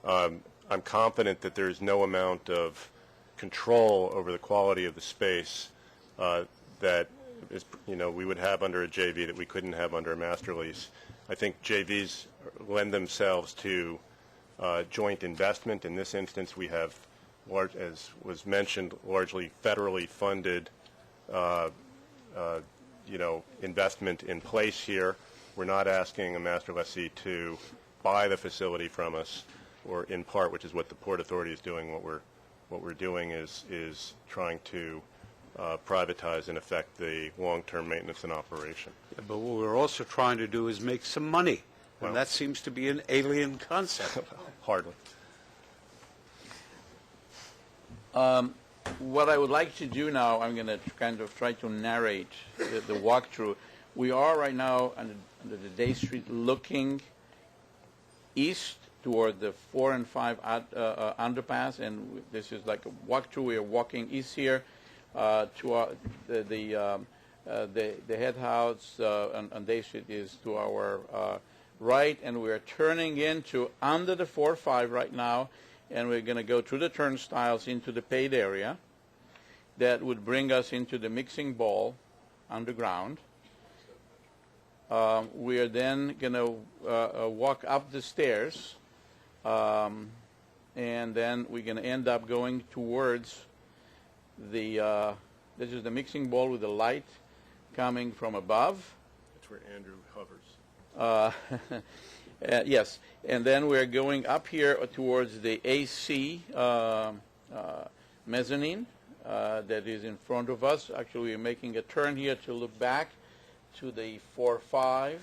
I'm confident that there is no amount of control over the quality of the space that is, we would have under a JV that we couldn't have under a master lease. I think JVs lend themselves to joint investment. In this instance, we have, as was mentioned, largely federally funded investment in place here. We're not asking a master lessee to buy the facility from us, or in part, which is what the Port Authority is doing. What we're doing is trying to privatize, in effect, the long-term maintenance and operation. Yeah, but what we're also trying to do is make some money, and that seems to be an alien concept. Hardly. What I would like to do now, I'm going to kind of try to narrate the walkthrough. We are right now under the Day Street looking east toward the 4 and 5 underpass, and this is like a walkthrough. We are walking east here to the head house on Day Street is to our right, and we are turning into under the 4-5 right now, and we're going to go through the turnstiles into the paid area. That would bring us into the mixing bowl underground. We are then going to walk up the stairs And then we're going to end up going towards the, this is the mixing bowl with the light coming from above. That's where Andrew hovers. Yes, and then we're going up here towards the AC mezzanine that is in front of us. Actually, we're making a turn here to look back to the 4-5.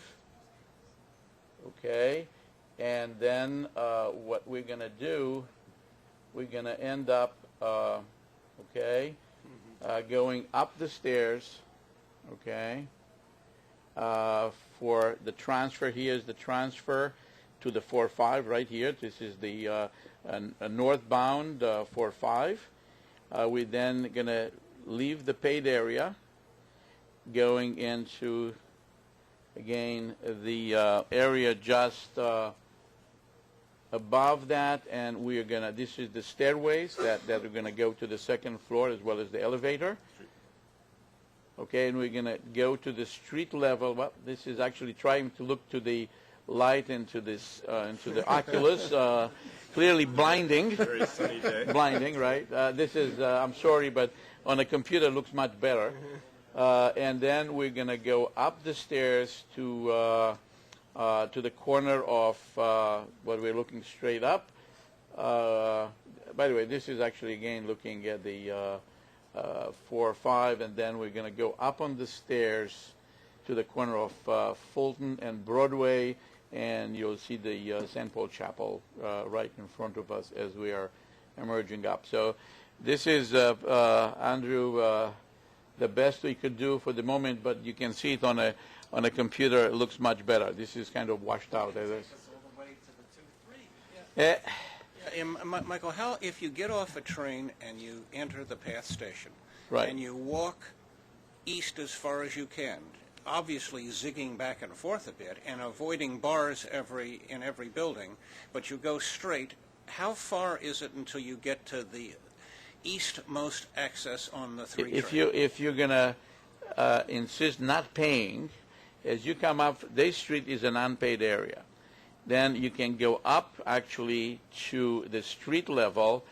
Okay, and then what we're going to do, we're going to end up, going up the stairs, for the transfer. Here's the transfer to the 4-5 right here. This is the a northbound 4-5. We're then going to leave the paid area, going into, again, the area just above that, and we are going to, this is the stairways that are going to go to the second floor as well as the elevator. Okay, and we're going to go to the street level. Well, this is actually trying to look to the light into this, into the oculus. Clearly blinding. Very sunny day. Blinding, right? This is, I'm sorry, but on a computer it looks much better. And then we're going to go up the stairs to the corner of what we're looking straight up. By the way, this is actually, again, looking at the 4-5, and then we're going to go up on the stairs to the corner of Fulton and Broadway, and you'll see the St. Paul Chapel right in front of us as we are emerging up. So this is, Andrew, the best we could do for the moment, but you can see it on a computer. It looks much better. This is kind of washed out. Michael, how if you get off a train and you enter the PATH station, right, and you walk east as far as you can, obviously zigging back and forth a bit and avoiding bars in every building, but you go straight, how far is it until you get to the eastmost access on the 3 train? If you're going to insist not paying, as you come up, this street is an unpaid area. Then you can go up actually to the street level,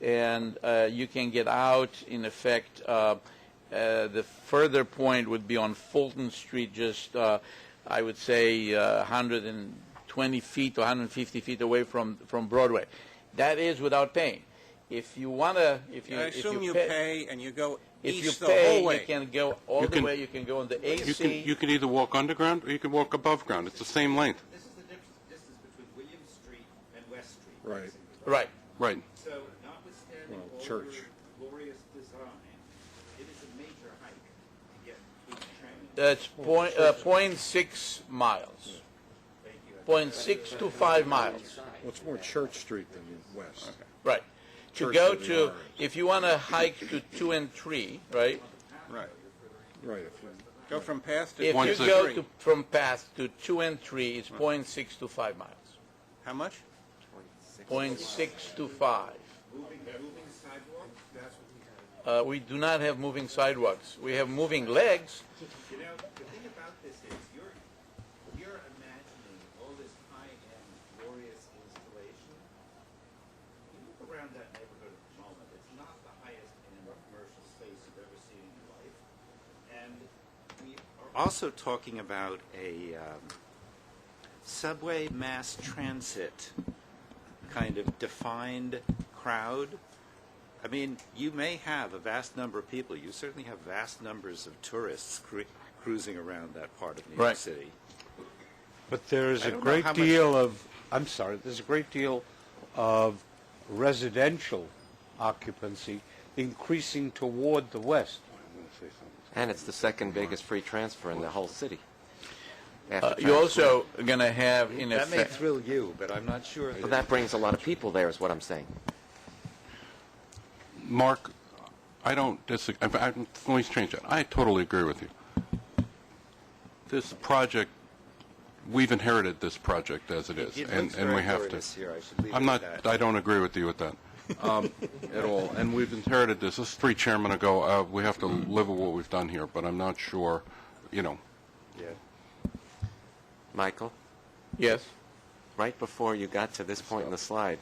and you can get out, in effect, the further point would be on Fulton Street, just I would say 120 feet to 150 feet away from Broadway. That is without paying. If you want to, I assume you pay and you go if east you the pay, whole way. you can go all the way. You can go on the AC. You can either walk underground or you can walk above ground. It's the same length. This is the distance between William Street and West Street. Right. Right. Right. So, notwithstanding all church. your glorious design, it is a major hike to get each train. That's 0.6 miles. 0.6 to 5 miles. Well, it's more Church Street than West. Right. To Church go would be to, ours. if you want to hike to 2 and 3, right? Right. Right. If you, Go from PATH to If you 0.6. go from PATH to 2 and 3, it's 0.6 to 5 miles. How much? 0.6 to 5. Moving sidewalks, that's what we have. We do not have moving sidewalks. We have moving legs. You know, the thing about this is you're imagining all this high-end, glorious installation. You look around that neighborhood at the moment, it's not the highest-end commercial space you've ever seen in your life. And we are also talking about a subway mass transit kind of defined crowd. I mean, you may have a vast number of people. You certainly have vast numbers of tourists cruising around that part of New York Right. City. But there is I a don't know great how much- deal of, I'm sorry, there's a great deal of residential occupancy increasing toward the west. And it's the second biggest free transfer in the whole city. After You're Times Square. also going to have, in That may effect, thrill you, but I'm not sure. But that brings a lot of people there, is what I'm saying. Mark, I don't disagree. Let me change that. I totally agree with you. This project, we've inherited this project as it is, It and looks we very have glorious to. here. I should leave I'm it not. at that. I don't agree with you with that at all. And we've inherited this. This is 3 chairmen ago. We have to live with what we've done here, but I'm not sure. You know, Yeah. Michael? yes. right before you got to this point in the slide,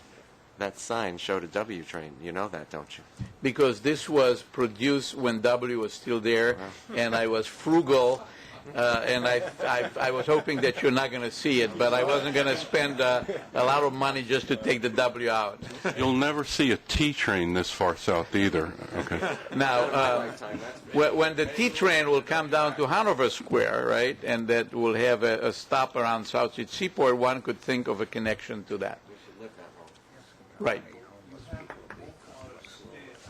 that sign showed a W train. You know that, don't you? Because this was produced when W was still there, and I was frugal, and I was hoping that you're not going to see it, but I wasn't going to spend a lot of money just to take the W out. You'll never see a T train this far south either. Okay. Now, when the T train will come down to Hanover Square, right, and that will have a stop around South Street Seaport, one could think of a connection to that. Right.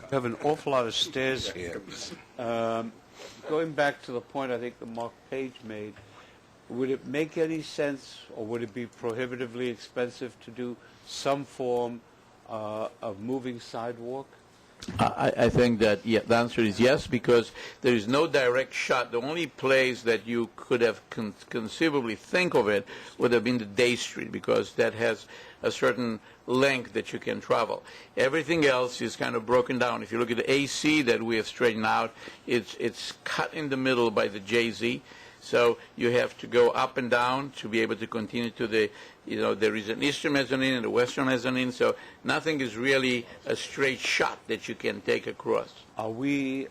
We have an awful lot of stairs here. Going back to the point I think that Mark Page made, would it make any sense, or would it be prohibitively expensive to do some form of moving sidewalk? I think that the answer is yes, because there is no direct shot. The only place that you could have conceivably think of it would have been the Day Street, because that has a certain length that you can travel. Everything else is kind of broken down. If you look at the AC that we have straightened out, it's cut in the middle by the JZ. So you have to go up and down to be able to continue to the, there is an eastern mezzanine and a western mezzanine, so nothing is really a straight shot that you can take across. Are we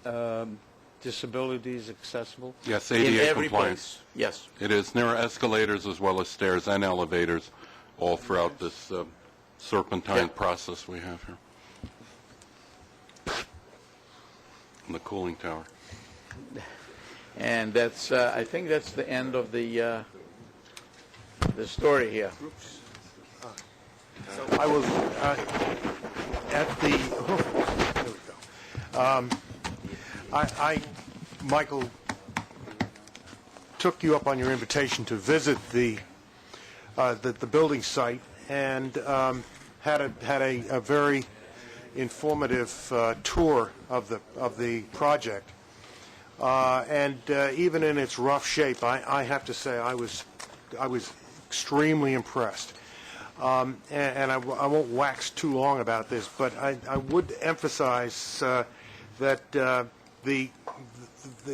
disabilities accessible? Yes, In ADA every compliance. place. Yes. It is. There are escalators as well as stairs and elevators all throughout this serpentine process we have here. And the cooling tower. And that's, I think that's the end of the story here. I was at the, there we go. Michael, took you up on your invitation to visit the building site, and had a very informative tour of the project. And even in its rough shape, I have to say I was extremely impressed. And I won't wax too long about this, but I would emphasize that the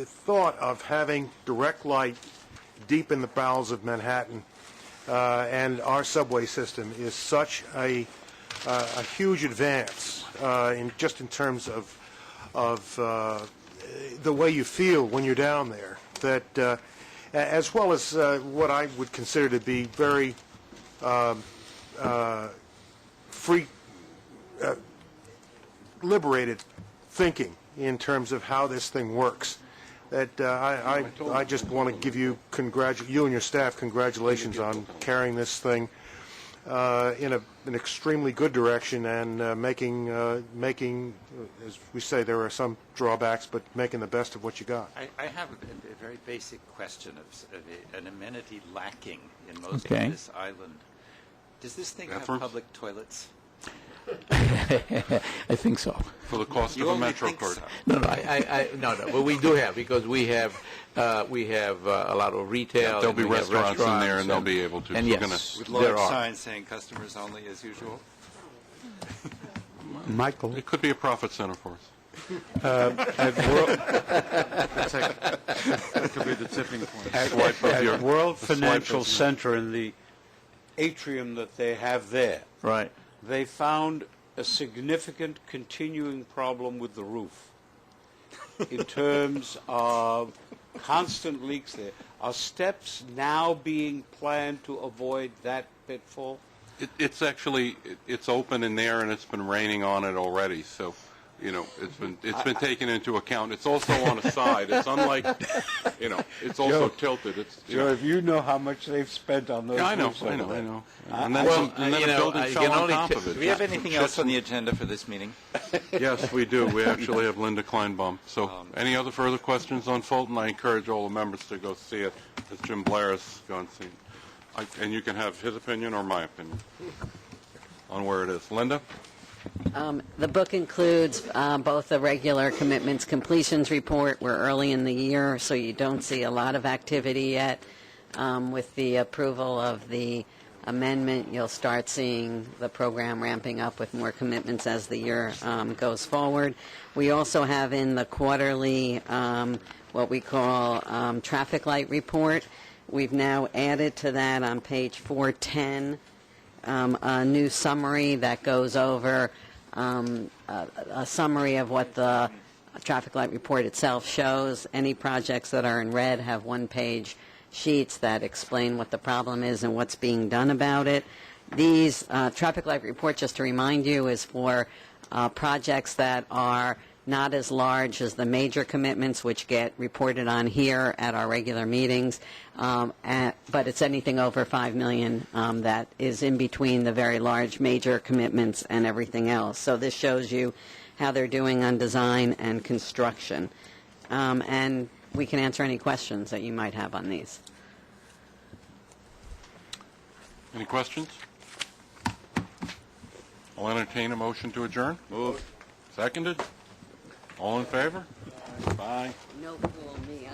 thought of having direct light deep in the bowels of Manhattan and our subway system is such a huge advance in terms of the way you feel when you're down there, that as well as what I would consider to be very free, liberated thinking in terms of how this thing works. That I just want to give you you and your staff congratulations on carrying this thing in an extremely good direction, and making, as we say, there are some drawbacks, but making the best of what you got. I have a very basic question of an amenity lacking in most Okay. of this island. Does this thing have Bathrooms? public toilets? I think so. For the cost You of a only metro think card. so. No, but we do have, because we have a lot of retail. There'll and be we have restaurants in there, and they'll and- be able to. And We're yes, With there large are. signs saying customers only as usual? Michael? It could be a profit center for us. That could be the tipping point. At World the swipe Financial of- Center in the Atrium that they have there, Right. they found a significant continuing problem with the roof in terms of constant leaks there. Are steps now being planned to avoid that pitfall? It's actually, it's open in there, and it's been raining on it already, so, it's been taken into account. It's also on a side. It's unlike, it's also tilted. It's, Joe, if you know how much they've spent on those Yeah, I know. roofs over there. And then, Well, and then you a know, building I fell can on only top t- of it. Do we have anything else on the agenda for this meeting? Yes, we do. We actually have Linda Kleinbaum. So, any other further questions on Fulton? I encourage all the members to go see it, as Jim Blair has gone see it. And you can have his opinion or my opinion on where it is. Linda? The book includes both the regular commitments completions report. We're early in the year, so you don't see a lot of activity yet. With the approval of the amendment, you'll start seeing the program ramping up with more commitments as the year goes forward. We also have in the quarterly what we call traffic light report. We've now added to that on page 410 a new summary that goes over a summary of what the traffic light report itself shows. Any projects that are in red have one-page sheets that explain what the problem is and what's being done about it. These traffic light report, just to remind you, is for projects that are not as large as the major commitments, which get reported on here at our regular meetings, but it's anything over $5 million that is in between the very large major commitments and everything else. So this shows you how they're doing on design and construction. And we can answer any questions that you might have on these. Any questions? I'll entertain a motion to adjourn. Moved. Seconded? All in favor? Bye. No fool me.